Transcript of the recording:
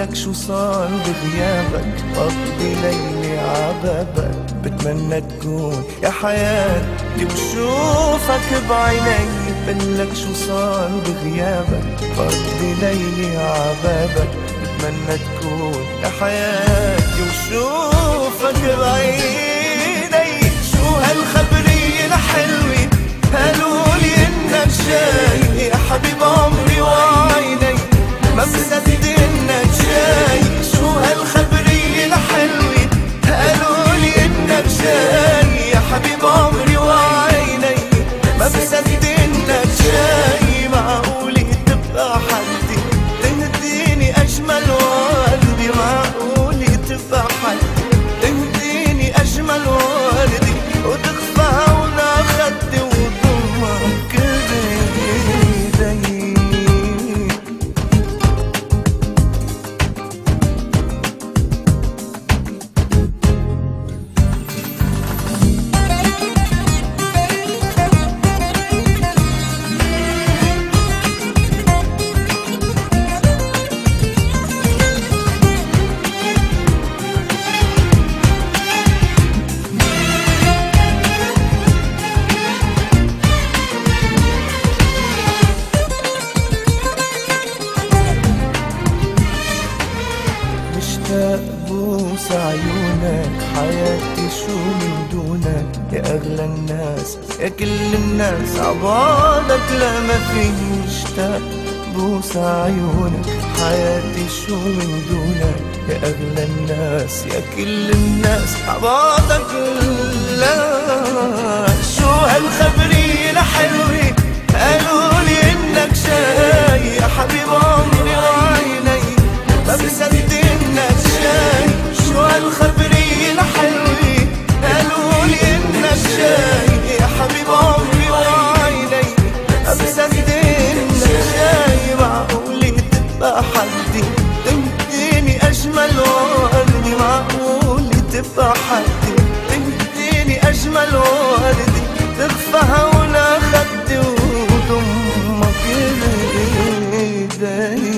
بقولك شو صار بغيابك، بقضي ليلي عبابك، بتمنى تكون يا حياتي وشوفك بعيني. بقولك شو صار بغيابك، بقضي ليلي عبابك، بتمنى تكون يا حياتي وشوفك بعيني. شو هالخبرية الحلوة قالولي انك جاي يا حبيب عمري وعيني، ما بصدق انك جاي. شو هالخبرية الحلوة قالولي انك جاي يا حبيب عمري وعيني، ما بصدق انك جاي. معقولة تبقى حدي تهديني اجمل وردي، معقولة تبقى حدي تهديني اجمل وردي، وتخفى هونا خدي وضمك بايدي. بوس عيونك حياتي شو من دونك، يا أغلى الناس يا كل الناس عبالك لا ما فيني. مشتاق بوس عيونك حياتي شو من دونك، يا أغلى الناس يا كل الناس عبالك لا. شو هالخبرية الحلوة قالولي انك جاي يا حبيب عمري وعيني، ما بصدق انك جاي. شو هالخبرية الحلوة قالولي انك جاي يا حبيب عمري وعيني، ما بصدق انك جاي. معقولة تبقى حدي تهديني اجمل وردي، معقولة تبقى حدي تهديني اجمل وردي، تخفى هونا خدي وضمك بايدي.